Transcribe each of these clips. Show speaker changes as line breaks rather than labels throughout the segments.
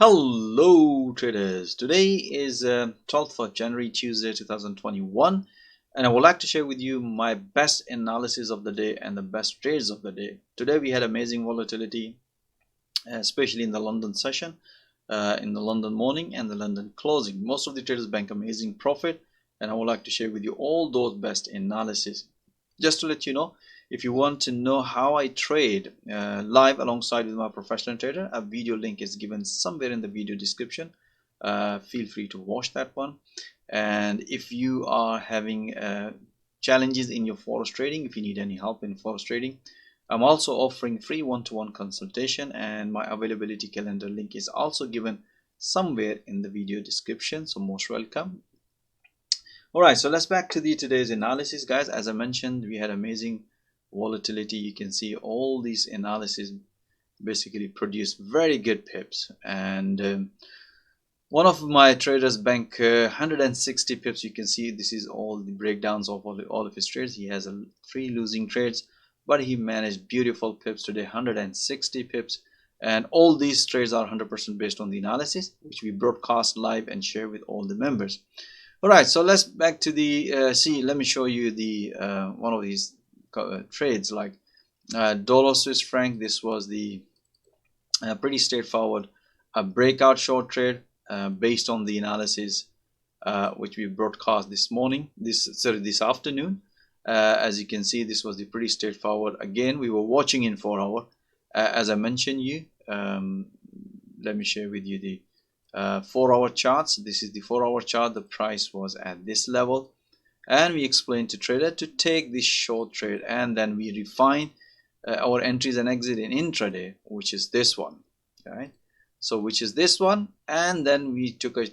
Hello traders, today is 12th of January, Tuesday 2021, and I would like to share with you my best analysis of the day and the best trades of the day. Today we had amazing volatility, especially in the London session, in the London morning and the London closing. Most of the traders bank amazing profit, and I would like to share with you all those best analysis. Just to let you know, if you want to know how I trade live alongside with my professional trader, a video link is given somewhere in the video description. Feel free to watch that one. And if you are having challenges in your Forex trading, if you need any help in Forex trading, I'm also offering free one-to-one consultation, and my availability calendar link is also given somewhere in the video description, so most welcome. All right, so let's back to today's analysis, guys. As I mentioned, we had amazing volatility. You can see all these analysis basically produce very good pips, and one of my traders bank 160 pips. You can see this is all the breakdowns of all of his trades. He has 3 losing trades, but he managed beautiful pips today, 160 pips, and all these trades are 100% based on the analysis, which we broadcast live and share with all the members. All right, so let's back to the let me show you the one of these trades, like dollar Swiss franc. This was the pretty straightforward breakout short trade based on the analysis which we broadcast this morning, this afternoon. As you can see, this was the pretty straightforward. Again, we were watching in 4 hour. As I mentioned you, let me share with you the 4 hour charts. This is the 4 hour chart. The price was at this level, and we explained to trader to take this short trade, and then we refine our entries and exit in intraday, which is this one. Right, so which is this one, and then we took a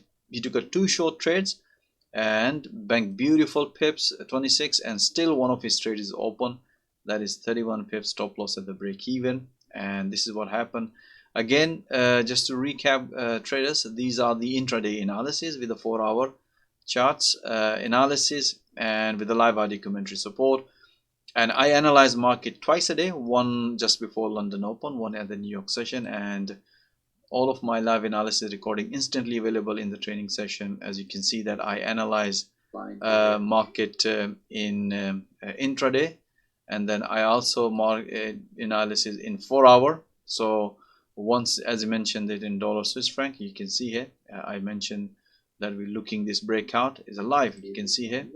2 short trades and banked beautiful pips, 26, and still one of his trades is open. That is 31 pips, stop loss at the break even. And this is what happened. Again, just to recap, traders, these are the intraday analysis with the 4 hour charts analysis and with the live audio commentary support. And I analyze market twice a day, one just before London Open, one at the New York session, and all of my live analysis recording instantly available in the training session. As you can see that I analyze market in intraday, and then I also mark analysis in 4 hour. So once, as I mentioned it in dollar Swiss franc, you can see here I mentioned that we're looking this breakout is alive. You can see here.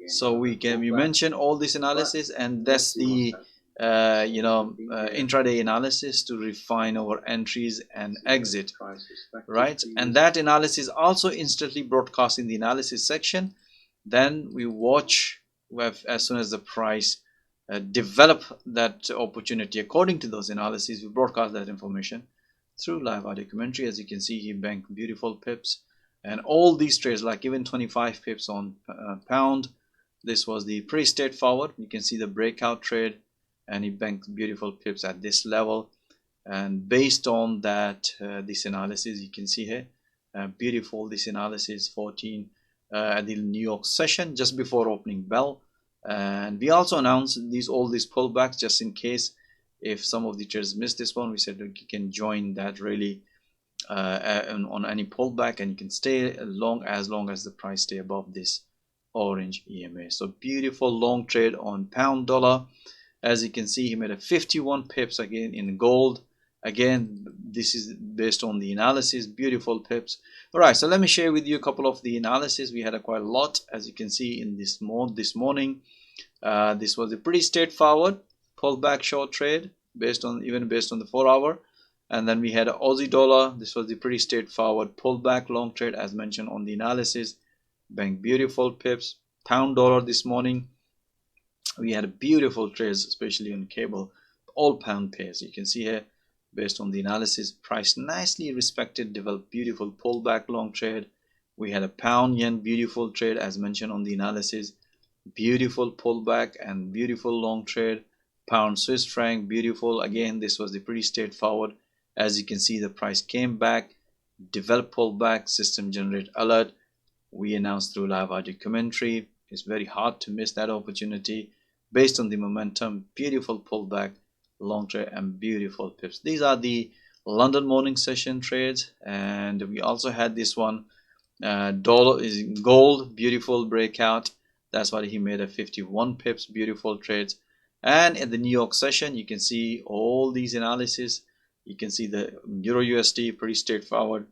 So we mention all this analysis, and that's the intraday analysis to refine our entries and exit, right? And that analysis also instantly broadcast in the analysis section. Then we watch as soon as the price develop that opportunity according to those analyses, we broadcast that information through live audio commentary. As you can see, he banked beautiful pips, and all these trades, like even 25 pips on pound, this was the pretty straightforward. You can see the breakout trade, and he banked beautiful pips at this level. And based on that, this analysis, you can see here, beautiful this analysis 14 at the New York session just before opening bell. And we also announced all these pullbacks just in case if some of the traders missed this one. We said you can join that really on any pullback, and you can stay as long as the price stay above this orange EMA. So beautiful long trade on pound dollar. As you can see, he made a 51 pips again in gold. Again, this is based on the analysis, beautiful pips. All right, so let me share with you a couple of the analysis. We had quite a lot, as you can see in this morning. This was a pretty straightforward pullback short trade based on the 4 hour. And then we had Aussie dollar. This was the pretty straightforward pullback long trade as mentioned on the analysis. Bank beautiful pips. Pound dollar this morning, we had beautiful trades, especially on cable, all pound pairs. You can see here, based on the analysis, price nicely respected, developed beautiful pullback long trade. We had a pound yen beautiful trade as mentioned on the analysis, beautiful pullback and beautiful long trade. Pound Swiss franc, beautiful. Again, this was the pretty straightforward. As you can see, the price came back, developed pullback, system generate alert. We announced through live audio commentary. It's very hard to miss that opportunity. Based on the momentum, beautiful pullback, long trade, and beautiful pips. These are the London morning session trades, and we also had this one. Dollar is gold, beautiful breakout. That's why he made a 51 pips, beautiful trades. And in the New York session, you can see all these analysis. You can see the Euro USD, pretty straightforward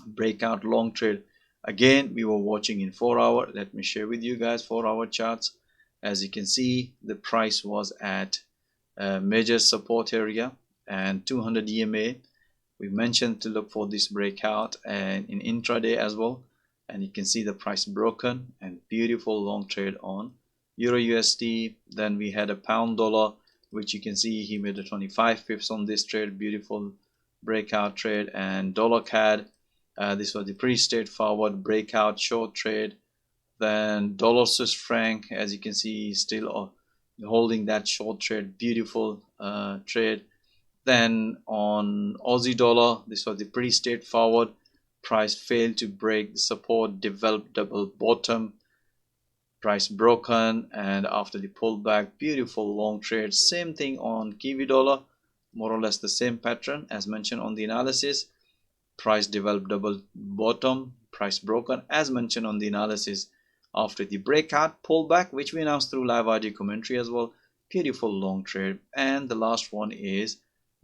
breakout long trade. Again, we were watching in 4 hour. Let me share with you guys 4 hour charts. As you can see, the price was at major support area and 200 EMA. We mentioned to look for this breakout and in intraday as well, and you can see the price broken and beautiful long trade on Euro USD. Then we had a pound dollar, which you can see he made a 25 pips on this trade, beautiful breakout trade. And dollar CAD, this was the pretty straightforward breakout short trade. Then dollar Swiss franc, as you can see, still holding that short trade, beautiful trade. Then on Aussie dollar, this was the pretty straightforward. Price failed to break the support, developed double bottom, price broken, and after the pullback, beautiful long trade. Same thing on Kiwi dollar, more or less the same pattern as mentioned on the analysis. Price developed double bottom, price broken as mentioned on the analysis. After the breakout pullback, which we announced through live audio commentary as well, beautiful long trade. And the last one is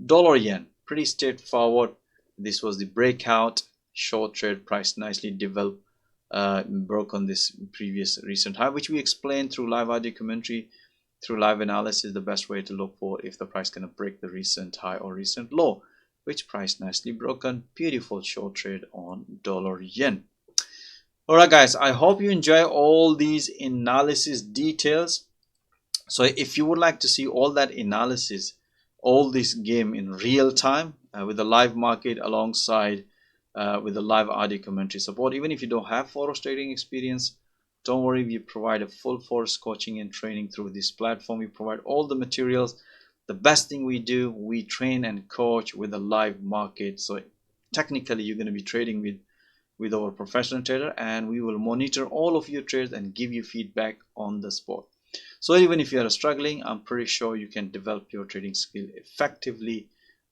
dollar yen, pretty straightforward. This was the breakout short trade, price nicely developed, broke on this previous recent high, which we explained through live audio commentary, through live analysis, the best way to look for if the price gonna break the recent high or recent low, which price nicely broken. Beautiful short trade on dollar yen. Alright guys, I hope you enjoy all these analysis details. So if you would like to see all that analysis, all this game in real time with the live market alongside with the live audio commentary support, even if you don't have Forex trading experience, don't worry, we provide a full Forex coaching and training through this platform. We provide all the materials. The best thing we do, we train and coach with the live market. So technically you're going to be trading with our professional trader, and we will monitor all of your trades and give you feedback on the spot. So even if you are struggling, I'm pretty sure you can develop your trading skill effectively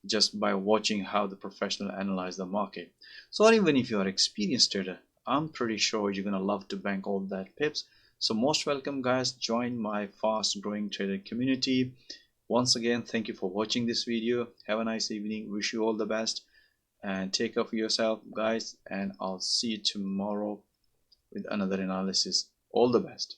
just by watching how the professional analyze the market. So even if you are an experienced trader, I'm pretty sure you're gonna love to bank all that pips. So most welcome guys, join my fast growing trader community. Once again, thank you for watching this video. Have a nice evening, wish you all the best, and take care of yourself guys, and I'll see you tomorrow with another analysis. All the best.